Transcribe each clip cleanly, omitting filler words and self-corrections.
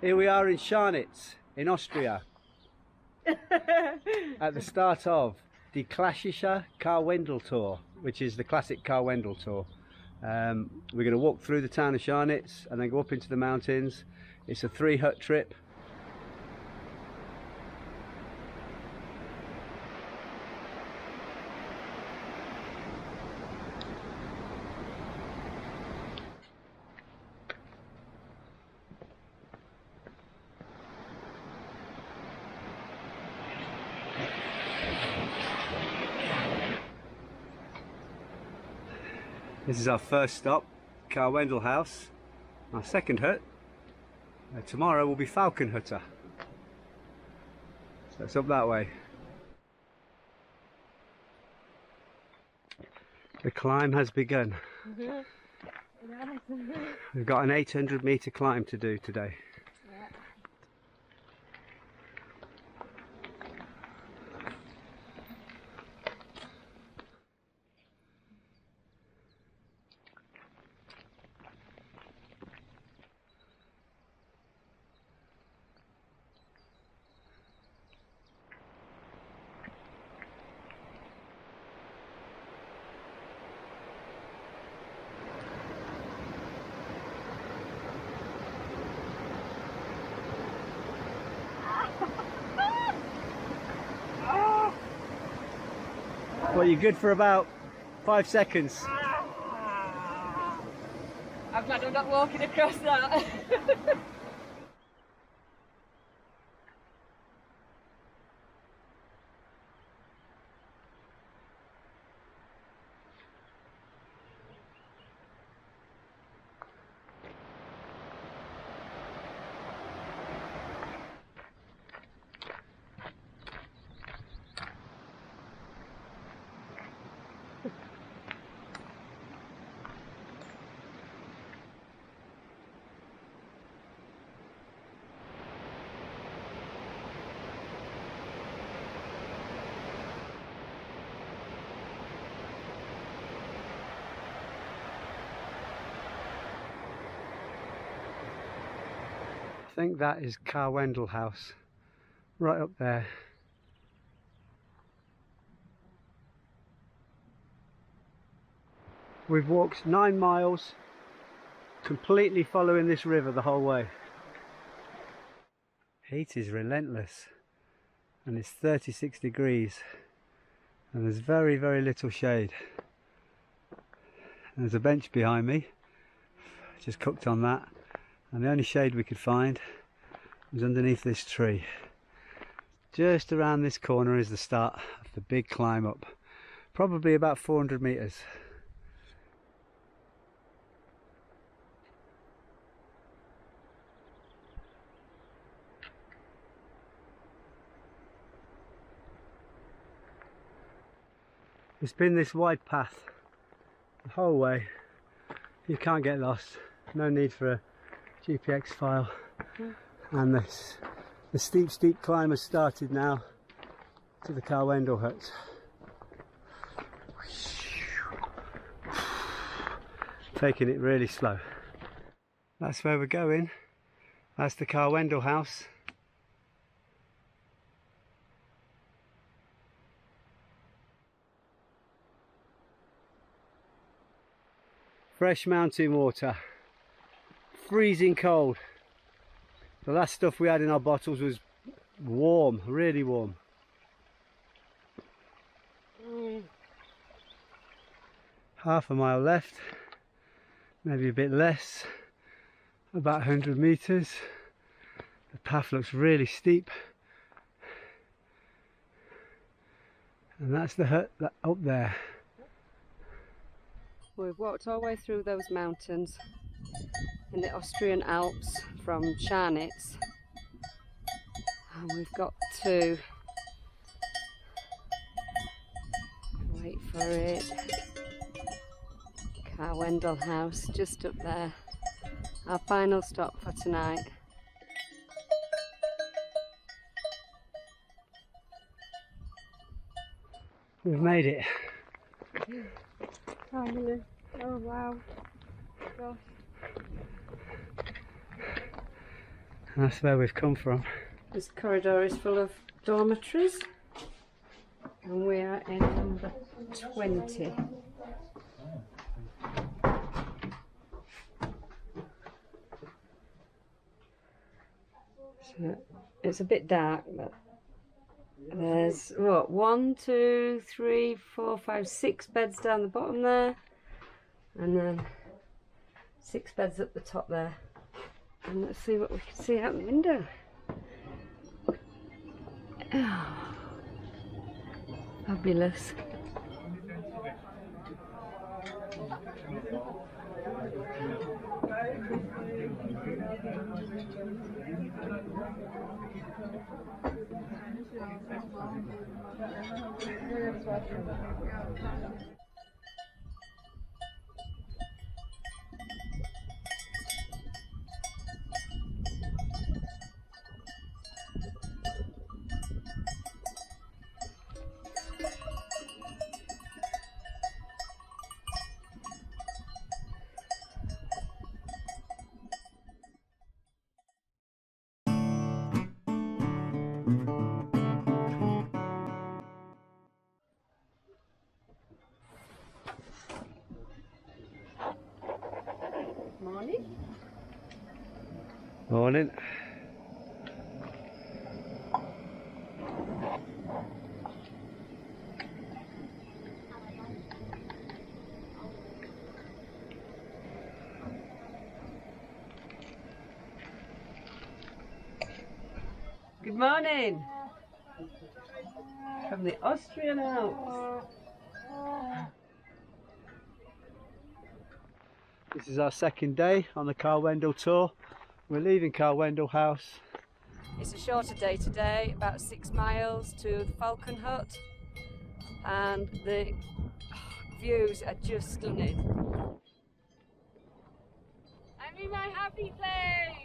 Here we are in Scharnitz, in Austria, at the start of the Klassische Karwendel Tour, which is the Classic Karwendel Tour. We're going to walk through the town of Scharnitz and then go up into the mountains. It's a 3-hut trip. This is our first stop, Karwendel House. Our second hut. Tomorrow will be Falkenhutte. So it's up that way. The climb has begun. We've got an 800-meter climb to do today. Well, you're good for about 5 seconds. I'm glad I'm not walking across that. I think that is Karwendel House, right up there. We've walked 9 miles, completely following this river the whole way. Heat is relentless, and it's 36 degrees, and there's very, very little shade. There's a bench behind me, just cooked on that. And the only shade we could find was underneath this tree. Just around this corner is the start of the big climb up, probably about 400 meters. It's been this wide path the whole way. You can't get lost. No need for a GPX file. And the steep climb has started now to the Karwendel hut. Taking it really slow. That's where we're going. That's the Karwendel house. Fresh mountain water. Freezing cold. The last stuff we had in our bottles was warm, really warm. Half a mile left, maybe a bit less, about 100 meters. The path looks really steep, and that's the hut up there. We've walked all the way through those mountains in the Austrian Alps from Scharnitz, and we've got to wait for it. Karwendel House just up there, our final stop for tonight. We've made it. Finally. Oh wow. Gosh. And that's where we've come from. This corridor is full of dormitories, and we are in number 20. So it's a bit dark, but there's what, 1, 2, 3, 4, 5, 6 beds down the bottom there, and then 6 beds up the top there. And let's see what we can see out the window. Oh, fabulous. Morning. Morning. Good morning from the Austrian Alps. This is our second day on the Karwendel Tour. We're leaving Karwendel House. It's a shorter day today, about 6 miles to Falkenhutte, and the views are just stunning. I'm in my happy place!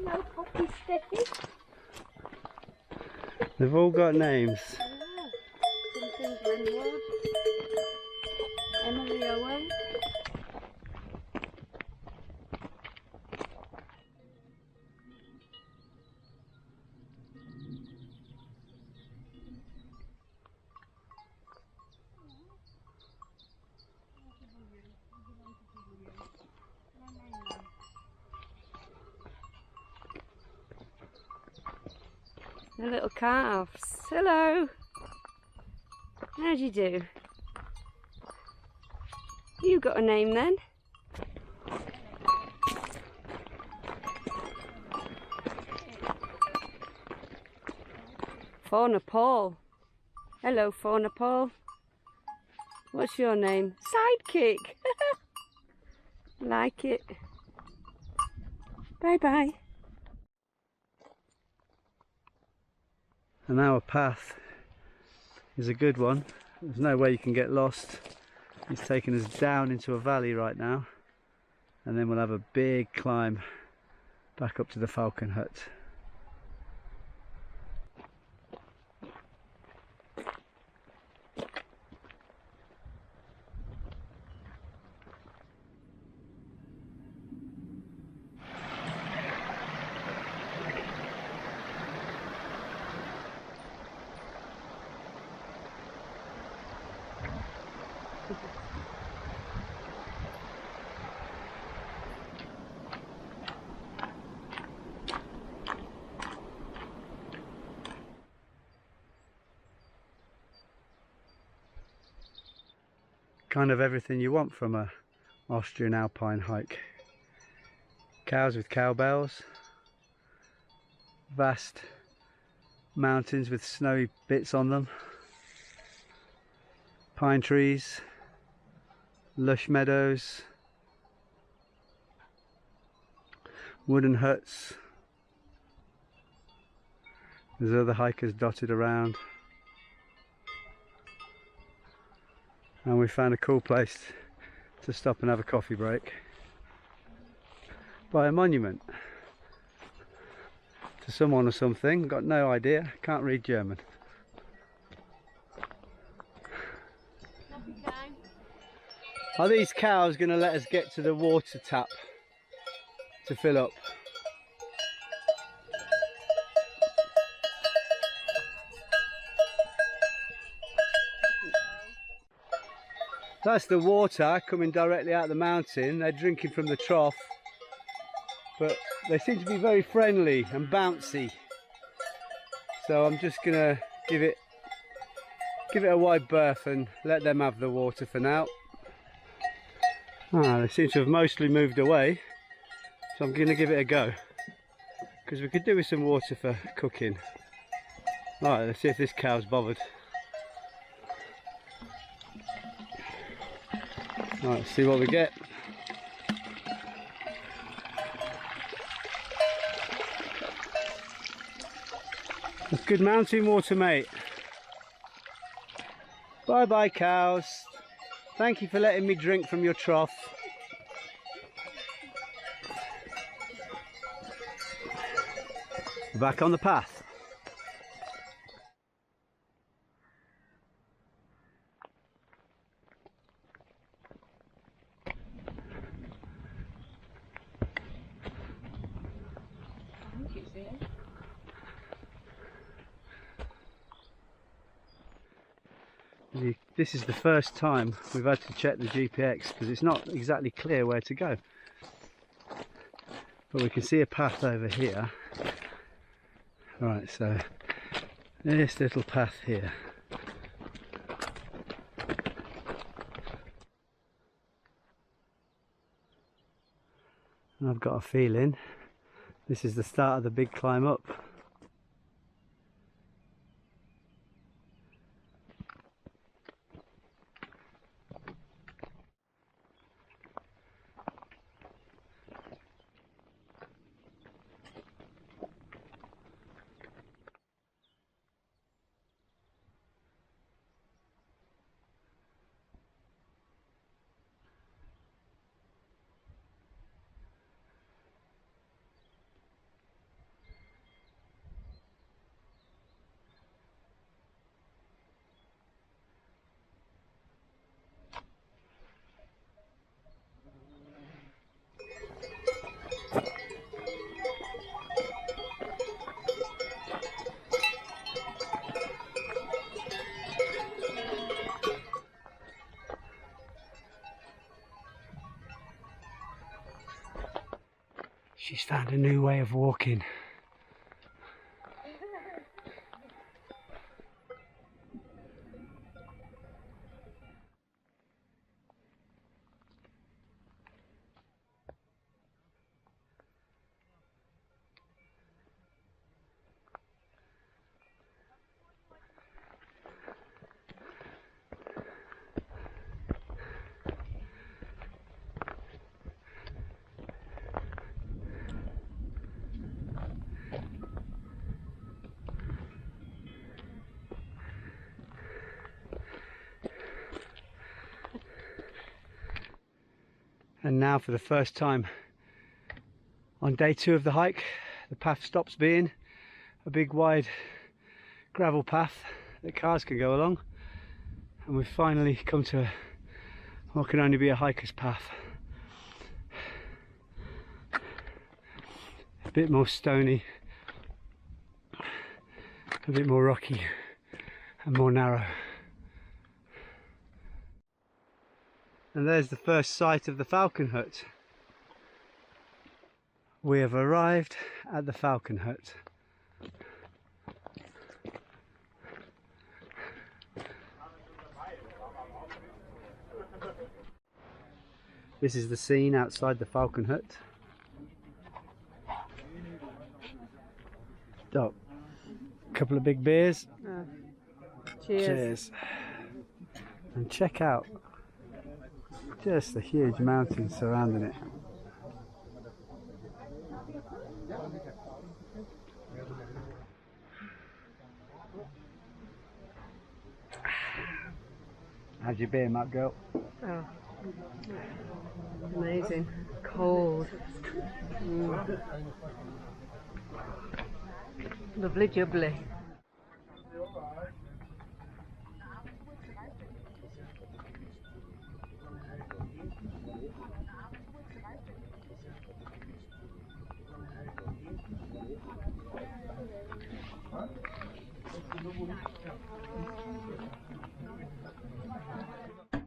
Hello, Poppy Steffi. They've all got names. Something Glenwood. Emily Owen. The little calves. Hello. How do you do? You got a name then? Fauna Paul. Hello, Fauna Paul. What's your name? Sidekick. Like it. Bye bye. And our path is a good one. There's no way you can get lost. It's taking us down into a valley right now, and then we'll have a big climb back up to the Falkenhutte. Kind of everything you want from a Austrian alpine hike. Cows with cowbells, vast mountains with snowy bits on them, pine trees, lush meadows, wooden huts, There's other hikers dotted around. And we found a cool place to stop and have a coffee break by a monument to someone or something. Got no idea, can't read German. Are these cows going to let us get to the water tap to fill up? That's the water coming directly out of the mountain. They're drinking from the trough, but they seem to be very friendly and bouncy. So I'm just gonna give it a wide berth and let them have the water for now. They seem to have mostly moved away, so I'm gonna give it a go, because we could do with some water for cooking. Alright, let's see if this cow's bothered. Right, let's see what we get. That's good mountain water, mate. Bye bye, cows. Thank you for letting me drink from your trough. Back on the path. This is the first time we've had to check the GPX because it's not exactly clear where to go. But we can see a path over here. Right, so this little path here. And I've got a feeling this is the start of the big climb up. She's found a new way of walking. And now, for the first time on day 2 of the hike, the path stops being a big wide gravel path that cars can go along, and we've finally come to what can only be a hiker's path. A bit more stony, a bit more rocky and more narrow. And there's the first sight of the Falkenhutte. We have arrived at the Falkenhutte. This is the scene outside the Falkenhutte. Oh, a couple of big beers. Cheers. Cheers. And check out just the huge mountains surrounding it. How's your beer map, girl? Oh, amazing. Cold. Lovely jubbly.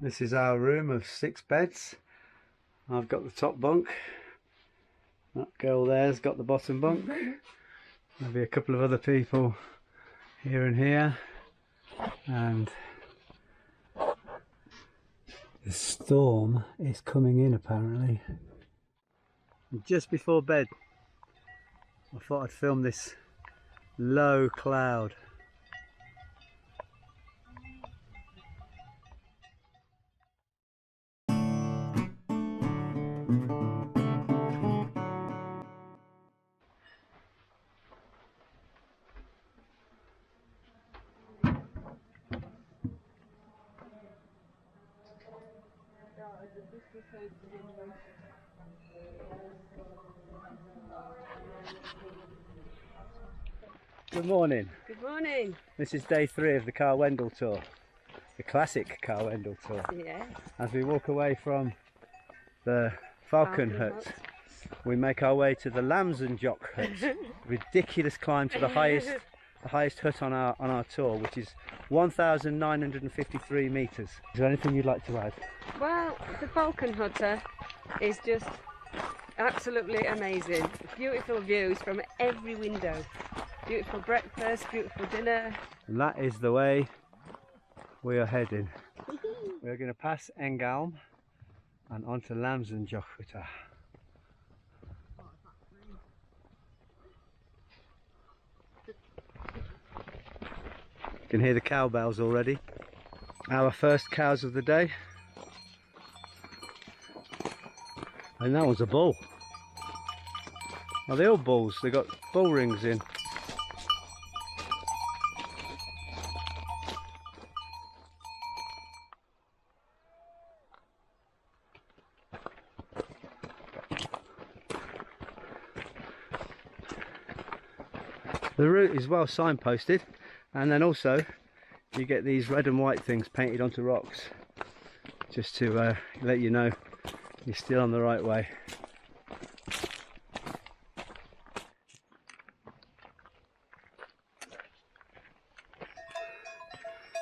This is our room of 6 beds. I've got the top bunk. That girl there's got the bottom bunk. There'll be a couple of other people here and here. And the storm is coming in apparently. And just before bed, I thought I'd film this low cloud. Good morning. Good morning. This is day 3 of the Karwendel Tour, the Classic Karwendel Tour. Yeah. As we walk away from the Falkenhutte, we make our way to the Lamsenjochhutte, ridiculous climb to the highest hut on our tour, which is 1,953 metres. Is there anything you'd like to add? Well, the Falkenhutte is just absolutely amazing. Beautiful views from every window. Beautiful breakfast, beautiful dinner. And that is the way we are heading. We're going to pass Engalm and onto Lamsenjochhutte. You can hear the cowbells already. Our first cows of the day. And that was a bull. Are they all bulls? They got bull rings in. The route is well signposted, and then also you get these red and white things painted onto rocks just to let you know you're still on the right way.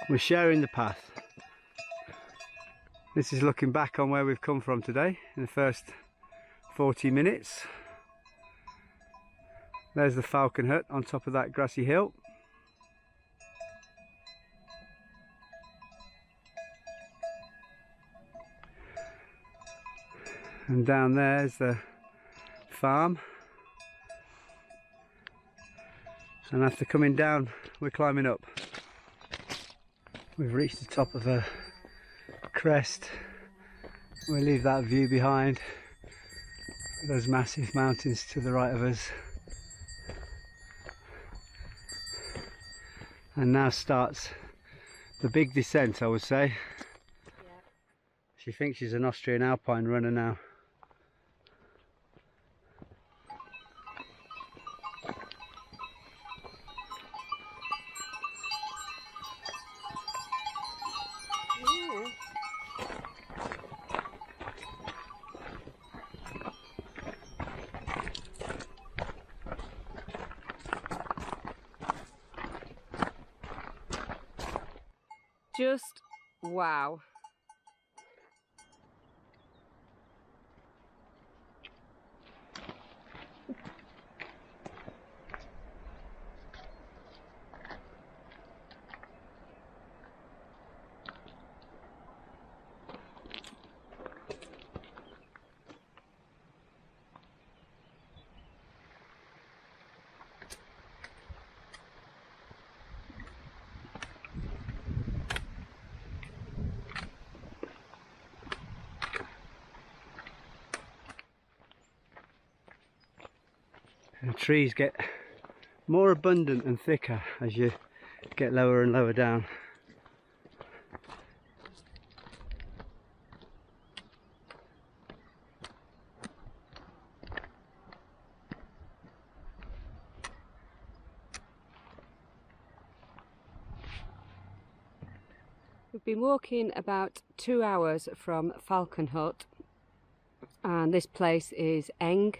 We're sharing the path. This is looking back on where we've come from today in the first 40 minutes. There's the Falkenhutte on top of that grassy hill. And down there's the farm. And after coming down, we're climbing up. We've reached the top of a crest. We'll leave that view behind. Those massive mountains to the right of us. And now starts the big descent, I would say. Yeah. She thinks she's an Austrian alpine runner now. Just wow. And the trees get more abundant and thicker as you get lower and lower down. we've been walking about 2 hours from Falkenhutte, and this place is Eng.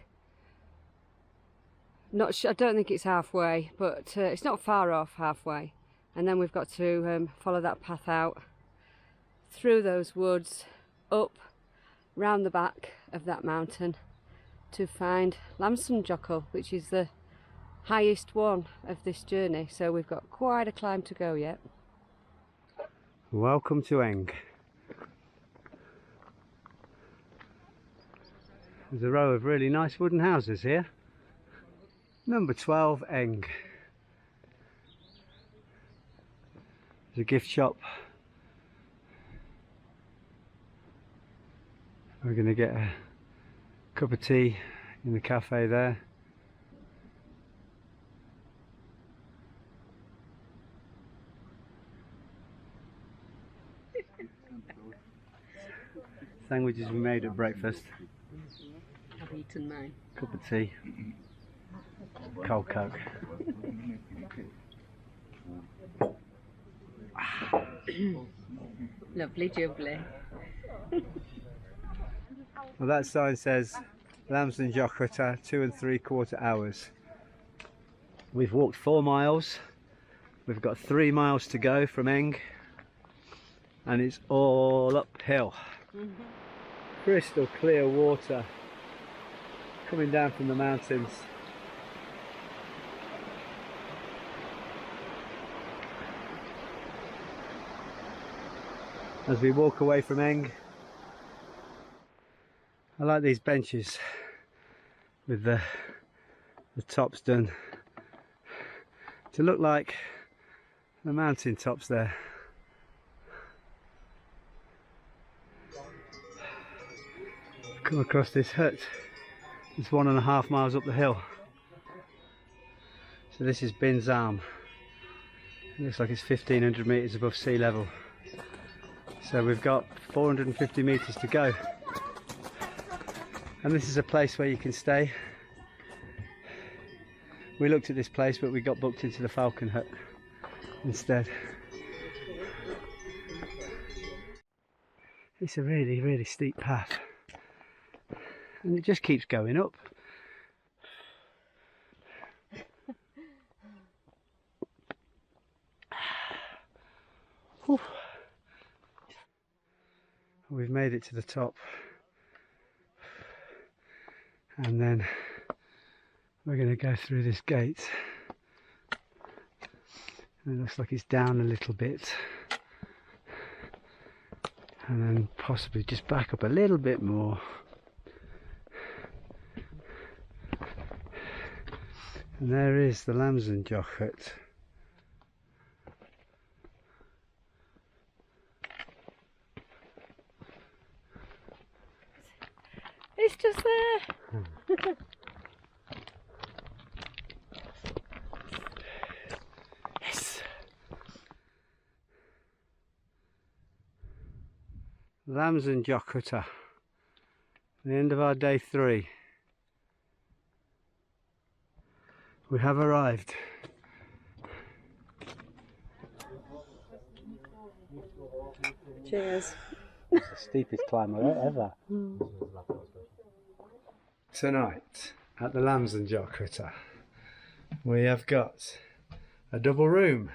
Not sure, I don't think it's halfway, but it's not far off halfway. And then we've got to follow that path out through those woods, up round the back of that mountain to find Lamsenjochhutte, which is the highest one of this journey. So we've got quite a climb to go yet. Welcome to Eng. There's a row of really nice wooden houses here. Number 12, Eng. There's a gift shop. We're going to get a cup of tea in the cafe there. Sandwiches we made at breakfast. I've eaten mine. Cup of tea. Cold Coke. Lovely jubbly. Well, that sign says Lamsenjochhutte 2 3/4 hours. We've walked 4 miles. We've got 3 miles to go from Eng, and it's all uphill. Crystal clear water coming down from the mountains. As we walk away from Eng, I like these benches with the tops done to look like the mountain tops there. Come across this hut. It's 1.5 miles up the hill. So this is Binzam. It looks like it's 1500 metres above sea level. So we've got 450 metres to go. And this is a place where you can stay. We looked at this place, but we got booked into the Falkenhutte instead. It's a really, really steep path. And it just keeps going up. We've made it to the top, and then we're going to go through this gate, and it looks like it's down a little bit, and then possibly just back up a little bit more. And there is the Lamsenjochhutte. It's just there. Yes. Lamsenjochhutte. The end of our day 3. We have arrived. Cheers. It's the steepest climb ever. Tonight at the Lamsenjochhutte we have got a double room,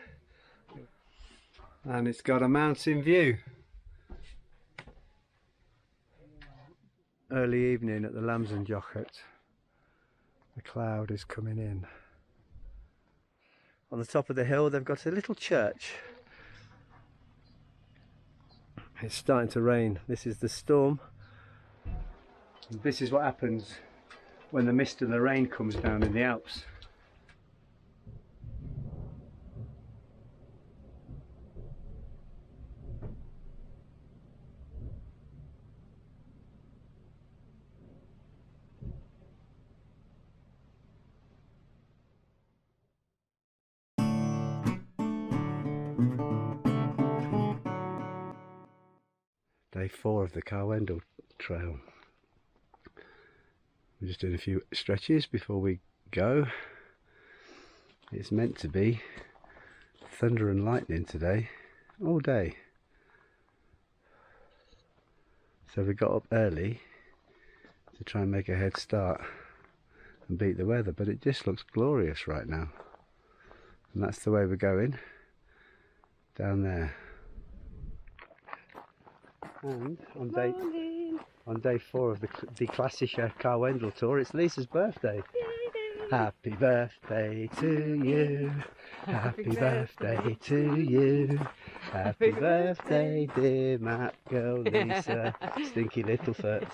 and it's got a mountain view. Early evening at the Lamsenjochhutte. The cloud is coming in. On the top of the hill they've got a little church. It's starting to rain. This is the storm. This is what happens when the mist and the rain comes down in the Alps. Day 4 of the Karwendel Trail. We're just doing a few stretches before we go. It's meant to be thunder and lightning today, all day. So we got up early to try and make a head start and beat the weather, but it just looks glorious right now. And that's the way we're going, down there. And on day 4 of the Klassische Karwendel Tour, it's Lisa's birthday. Happy birthday to you, happy birthday to you, happy birthday dear Matt girl Lisa, stinky little foot.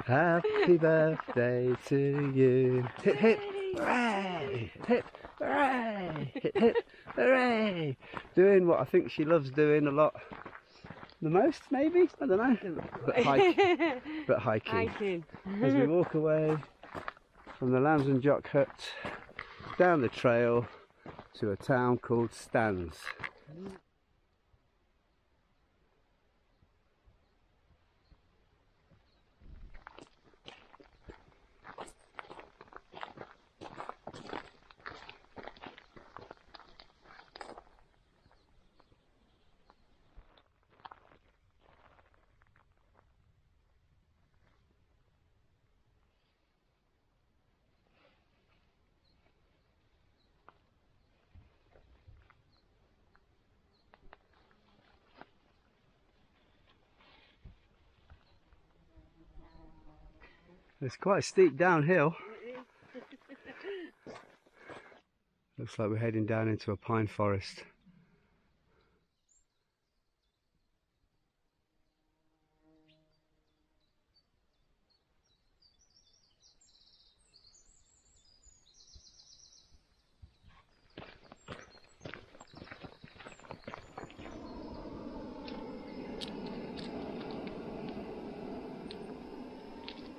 Happy birthday to you. Hip hip hooray, hip hooray, hip hip hooray. Doing what I think she loves doing a lot. The most, maybe? I don't know. But hiking. As we walk away from the Lamsenjochhutte down the trail to a town called Stans. It's quite a steep downhill. Looks like we're heading down into a pine forest.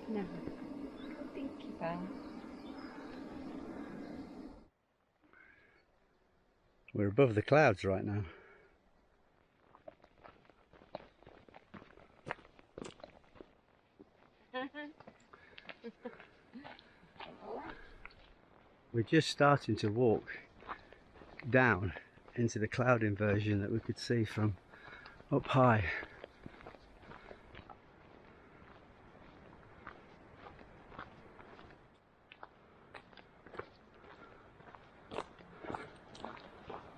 No. Stinky bell. We're above the clouds right now. We're just starting to walk down into the cloud inversion that we could see from up high.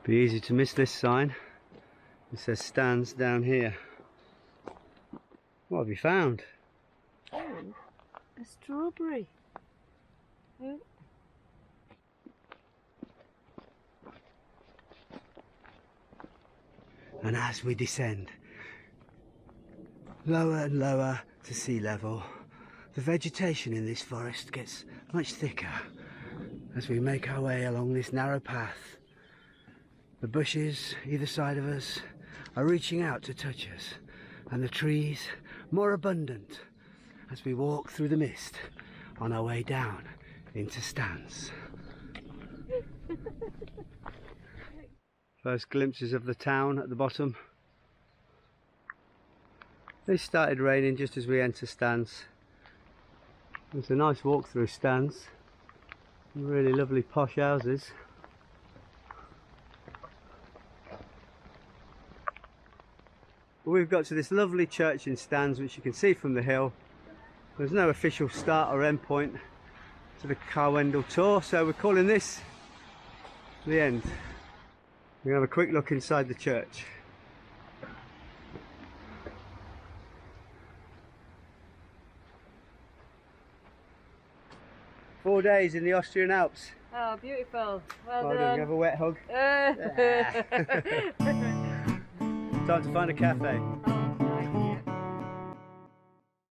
Be easy to miss this sign. It says Stans down here. What have you found? A strawberry. Oh. And as we descend lower and lower to sea level, the vegetation in this forest gets much thicker as we make our way along this narrow path. The bushes either side of us are reaching out to touch us, and the trees more abundant as we walk through the mist on our way down into Stans. First glimpses of the town at the bottom. It started raining just as we enter Stans. It's a nice walk through Stans. Really lovely posh houses. We've got to this lovely church in Stans, which you can see from the hill. There's no official start or end point to the Karwendel Tour, so we're calling this the end. We're going to have a quick look inside the church. Four days in the Austrian Alps. Oh, beautiful. Well done. done. Have a wet hug. Time to find a cafe.